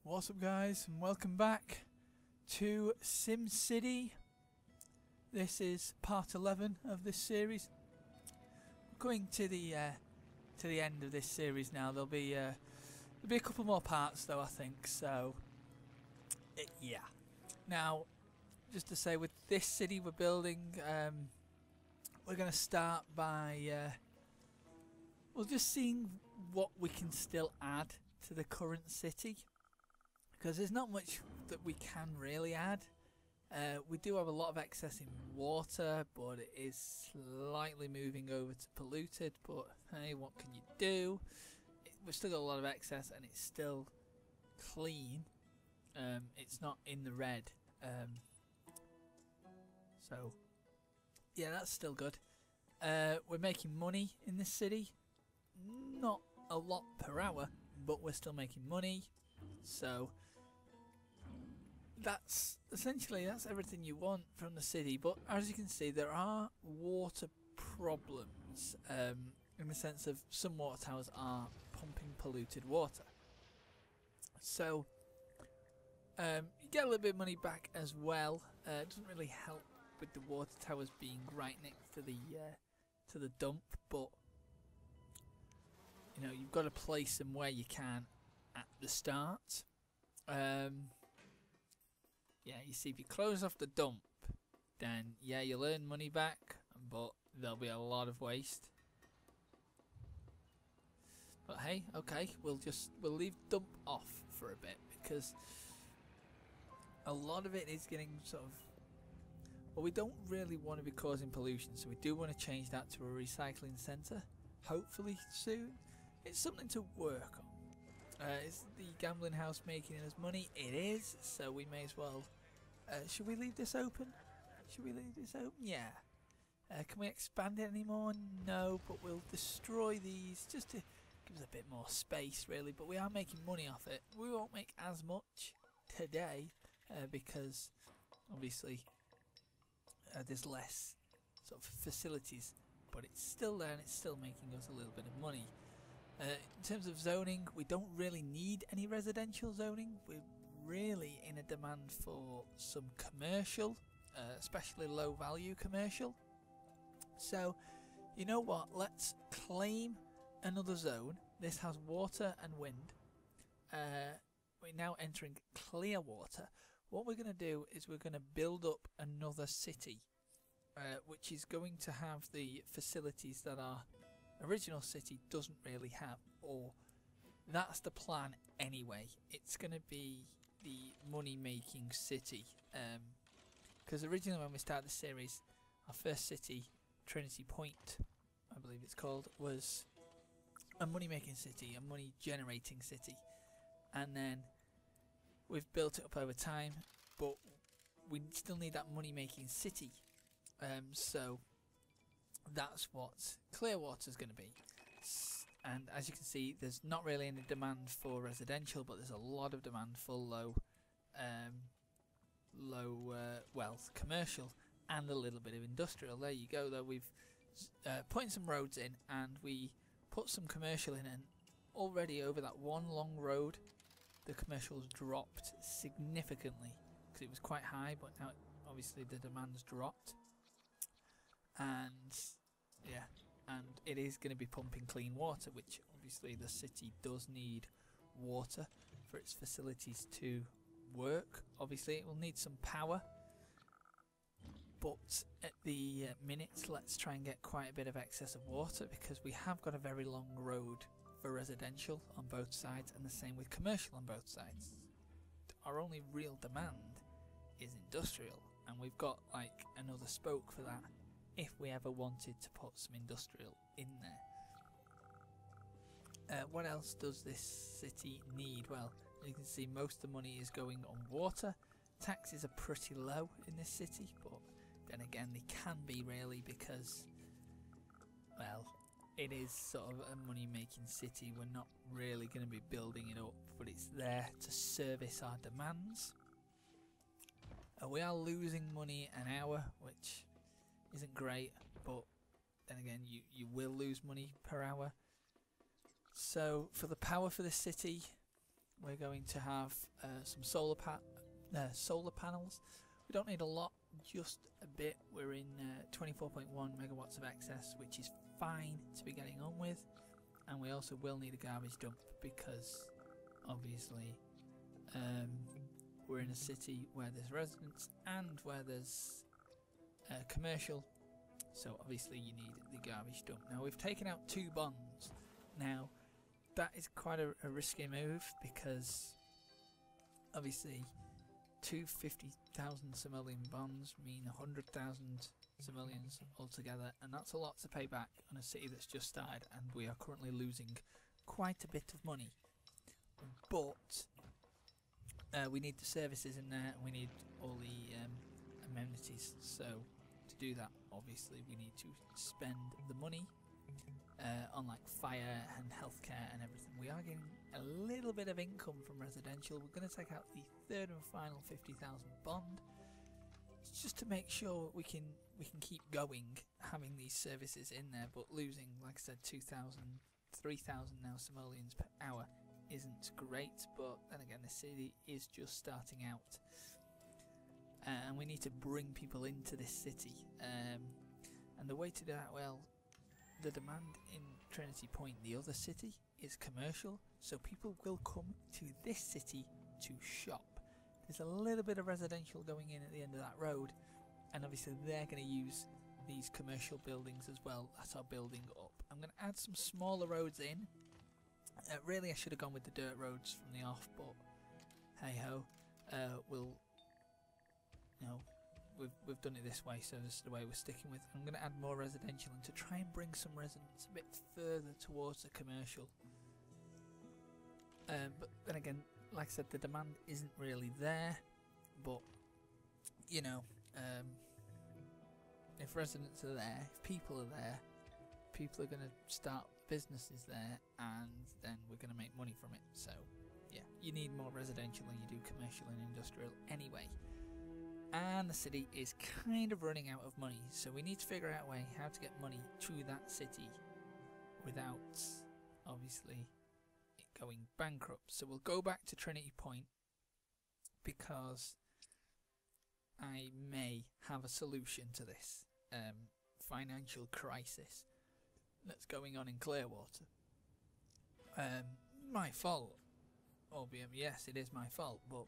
What's up guys, and welcome back to SimCity. This is part 11 of this series. We're going to the end of this series now. There'll be a couple more parts though, I think. So yeah. Now, just to say, with this city we're building, we're going to start by we'll just seeing what we can still add to the current city. Because there's not much that we can really add. We do have a lot of excess in water, but it is slightly moving over to polluted. But hey, what can you do? We've still got a lot of excess, and it's still clean. It's not in the red. So yeah, that's still good. We're making money in this city. Not a lot per hour, but we're still making money. So that's everything you want from the city. But as you can see, there are water problems, in the sense of some water towers are pumping polluted water. So you get a little bit of money back as well. It doesn't really help with the water towers being right next to the dump, but you know, you've got to place them where you can at the start. Yeah, you see, if you close off the dump, then yeah, you'll earn money back, but there'll be a lot of waste. But hey, okay, we'll leave dump off for a bit, because a lot of it is getting sort of, well, we don't really want to be causing pollution, so we do want to change that to a recycling centre, hopefully soon. It's something to work on. Is the gambling house making us money? It is, so we may as well. Should we leave this open? Should we leave this open? Yeah. Can we expand it anymore? No, but we'll destroy these just to give us a bit more space, really. But we are making money off it. We won't make as much today because obviously there's less sort of facilities, but it's still there and it's still making us a little bit of money. In terms of zoning, we don't really need any residential zoning. We're really in a demand for some commercial, especially low value commercial. So, you know what, let's claim another zone. This has water and wind. We're now entering clear water. What we're going to do is we're going to build up another city, which is going to have the facilities that our original city doesn't really have, or that's the plan anyway. It's going to be the money making city, because originally when we started the series, our first city, Trinity Point I believe it's called, was a money making city, a money generating city, and then we've built it up over time, but we still need that money making city. So that's what Clearwater is going to be. And as you can see, there's not really any demand for residential, but there's a lot of demand for low wealth commercial and a little bit of industrial. There you go though, we've put in some roads in and we put some commercial in, and already over that one long road the commercial's dropped significantly, because it was quite high, but now obviously the demand's dropped. And yeah, and it is going to be pumping clean water, which obviously the city does need water for its facilities to work. Obviously it will need some power, but at the minute let's try and get quite a bit of excess of water, because we have got a very long road for residential on both sides and the same with commercial on both sides. Our only real demand is industrial, and we've got like another spoke for that if we ever wanted to put some industrial in there. What else does this city need? Well, you can see most of the money is going on water. Taxes are pretty low in this city, but then again they can be really, because, well, it is sort of a money making city. We're not really going to be building it up, but it's there to service our demands. We are losing money an hour, which isn't great, but then again you will lose money per hour. So for the power for the city, we're going to have some solar panels. We don't need a lot, just a bit. We're in 24.1 megawatts of excess, which is fine to be getting on with. And we also will need a garbage dump because obviously we're in a city where there's residents and where there's commercial, so obviously you need the garbage dump. Now we've taken out 2 bonds. Now that is quite a risky move because obviously 250,000 simoleon bonds mean 100,000 simoleons altogether, and that's a lot to pay back on a city that's just started, and we are currently losing quite a bit of money. But we need the services in there, and we need all the amenities. So to do that, obviously we need to spend the money on like fire and healthcare and everything. We are getting a little bit of income from residential. We're going to take out the third and final 50,000 bond. It's just to make sure we can keep going, having these services in there, but losing, like I said, 2,000, 3,000 now simoleons per hour isn't great. But then again, the city is just starting out, and we need to bring people into this city. And the way to do that, well, the demand in Trinity Point, the other city, is commercial, so people will come to this city to shop. There's a little bit of residential going in at the end of that road, and obviously they're going to use these commercial buildings as well that are building up. I'm going to add some smaller roads in. Really, I should have gone with the dirt roads from the off, but hey ho, we've done it this way, so this is the way we're sticking with. I'm going to add more residential and to try and bring some residents a bit further towards the commercial. But then again, like I said, the demand isn't really there, but you know, if residents are there, if people are there, people are going to start businesses there, and then we're going to make money from it. So yeah, you need more residential than you do commercial and industrial anyway. And the city is kind of running out of money, so we need to figure out a way how to get money to that city without obviously it going bankrupt. So we'll go back to Trinity Point because I may have a solution to this financial crisis that's going on in Clearwater. My fault, albeit yes, it is my fault, but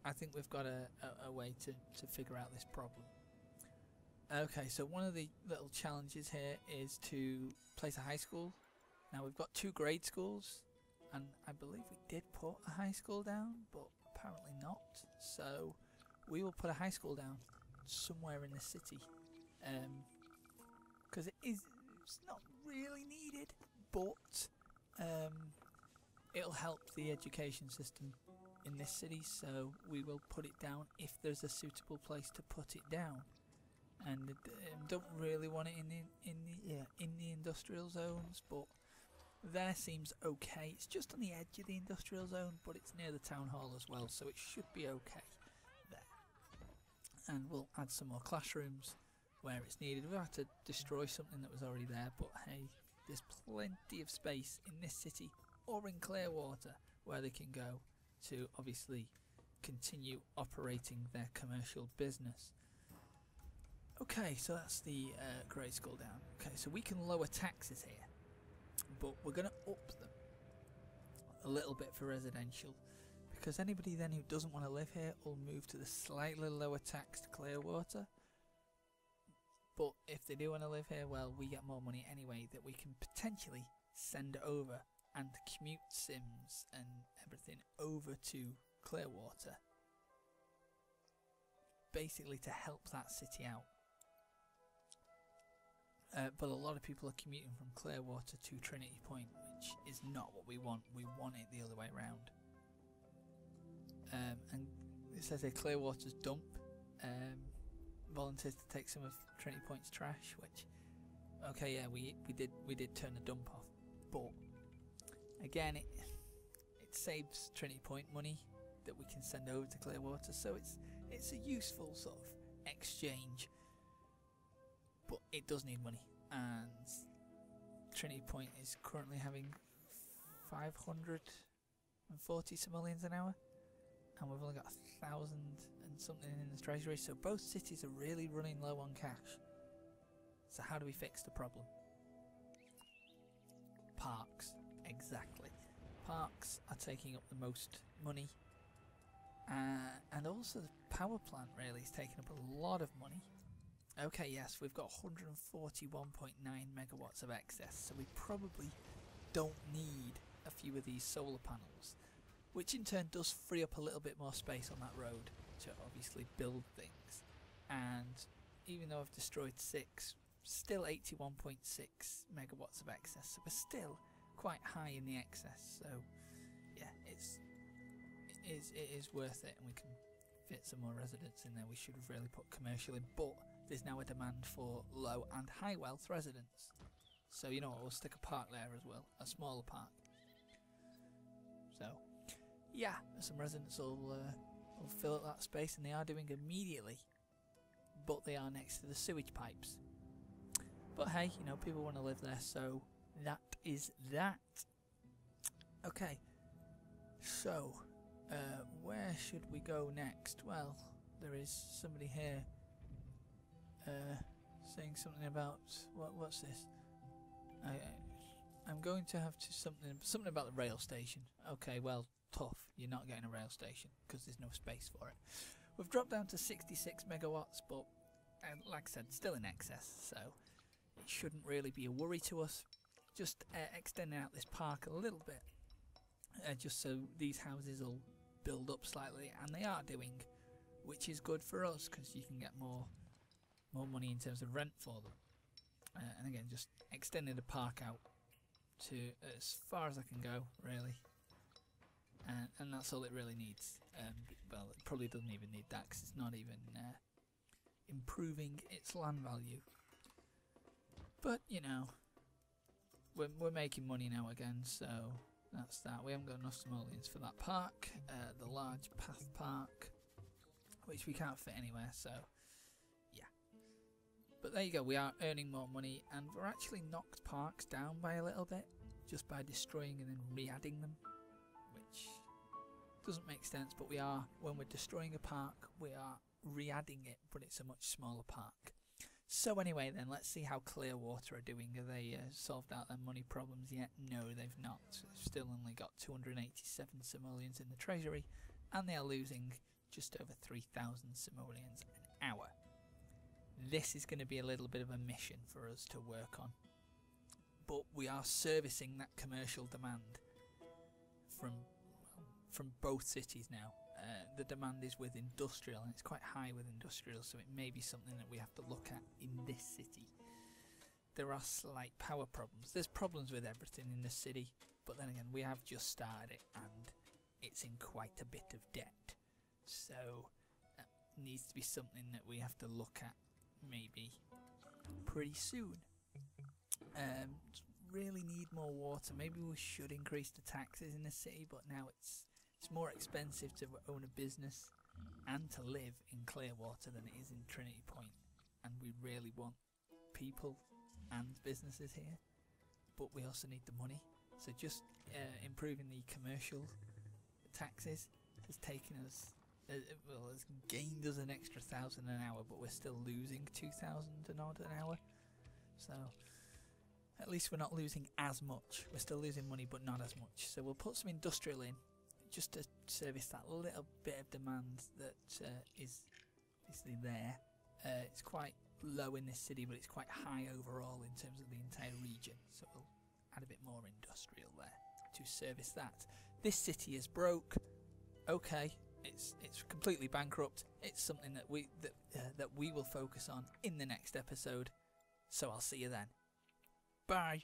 I think we've got a way to figure out this problem. Okay, so one of the little challenges here is to place a high school. Now we've got 2 grade schools, and I believe we did put a high school down, but apparently not. So we will put a high school down somewhere in the city, because it's not really needed, but it'll help the education system in this city, so we will put it down if there's a suitable place to put it down. And don't really want it in the industrial zones, but there seems okay. It's just on the edge of the industrial zone, but it's near the town hall as well, so it should be okay there. And we'll add some more classrooms where it's needed. We've had to destroy something that was already there, but hey, there's plenty of space in this city or in Clearwater where they can go to obviously continue operating their commercial business. Okay, so that's the grade school down. Okay, so we can lower taxes here, but we're going to up them a little bit for residential, because anybody then who doesn't want to live here will move to the slightly lower taxed Clearwater. But if they do want to live here, well, we get more money anyway that we can potentially send over, and commute sims and everything over to Clearwater, basically to help that city out. But a lot of people are commuting from Clearwater to Trinity Point, which is not what we want. We want it the other way around. And it says here Clearwater's dump volunteers to take some of Trinity Point's trash, which, okay, yeah, we did turn the dump off, but again, it saves Trinity Point money that we can send over to Clearwater, so it's a useful sort of exchange, but it does need money, and Trinity Point is currently having 500 140 simoleons an hour, and we've only got 1,000 and something in the treasury, so both cities are really running low on cash. So how do we fix the problem? Parks, exactly. Parks are taking up the most money, and also the power plant really is taking up a lot of money. Okay, yes, we've got 141.9 megawatts of excess, so we probably don't need a few of these solar panels, which in turn does free up a little bit more space on that road to obviously build things. And even though I've destroyed 6, still 81.6 megawatts of excess, so we're still quite high in the excess. So yeah, it is worth it, and we can fit some more residents in there. We should have really put commercial in, but there's now a demand for low and high wealth residents. So you know what, we'll stick a park there as well, a smaller park. So yeah, some residents will fill up that space, and they are doing immediately, but they are next to the sewage pipes. But hey, you know, people want to live there, so that is that. Okay, so where should we go next? Well, there is somebody here saying something about what's this? I'm going to have to something about the rail station. Okay, well, tough. You're not getting a rail station because there's no space for it. We've dropped down to 66 megawatts, but like I said, still in excess, so it shouldn't really be a worry to us. Just extending out this park a little bit, just so these houses will build up slightly, and they are doing, which is good for us because you can get more money in terms of rent for them. And again, just extending the park out to as far as I can go, really. And that's all it really needs. Well, it probably doesn't even need that because it's not even improving its land value. But you know, we're making money now again, so that's that. We haven't got enough simoleons for that park, the large path park, which we can't fit anywhere. So yeah. But there you go. We are earning more money, and we're actually knocked parks down by a little bit just by destroying and then re-adding them, which doesn't make sense. But we are, when we're destroying a park, we are re-adding it, but it's a much smaller park. So anyway then, let's see how Clearwater are doing. Have they solved out their money problems yet? No, they've not. They've still only got 287 simoleons in the treasury, and they are losing just over 3,000 simoleons an hour. This is going to be a little bit of a mission for us to work on, but we are servicing that commercial demand from both cities now. The demand is with industrial, and it's quite high with industrial, so it may be something that we have to look at in this city. There are slight power problems. There's problems with everything in the city, but then again, we have just started it, and it's in quite a bit of debt. So that needs to be something that we have to look at maybe pretty soon. Really need more water. Maybe we should increase the taxes in the city, but now it's more expensive to own a business and to live in Clearwater than it is in Trinity Point, and we really want people and businesses here, but we also need the money. So just improving the commercial taxes has taken us, well, has gained us an extra 1,000 an hour, but we're still losing 2,000 and odd an hour. So at least we're not losing as much. We're still losing money, but not as much. So we'll put some industrial in, just to service that little bit of demand that is obviously there. It's quite low in this city, but it's quite high overall in terms of the entire region. So we'll add a bit more industrial there to service that. This city is broke. Okay, it's completely bankrupt. It's something that we will focus on in the next episode. So I'll see you then. Bye.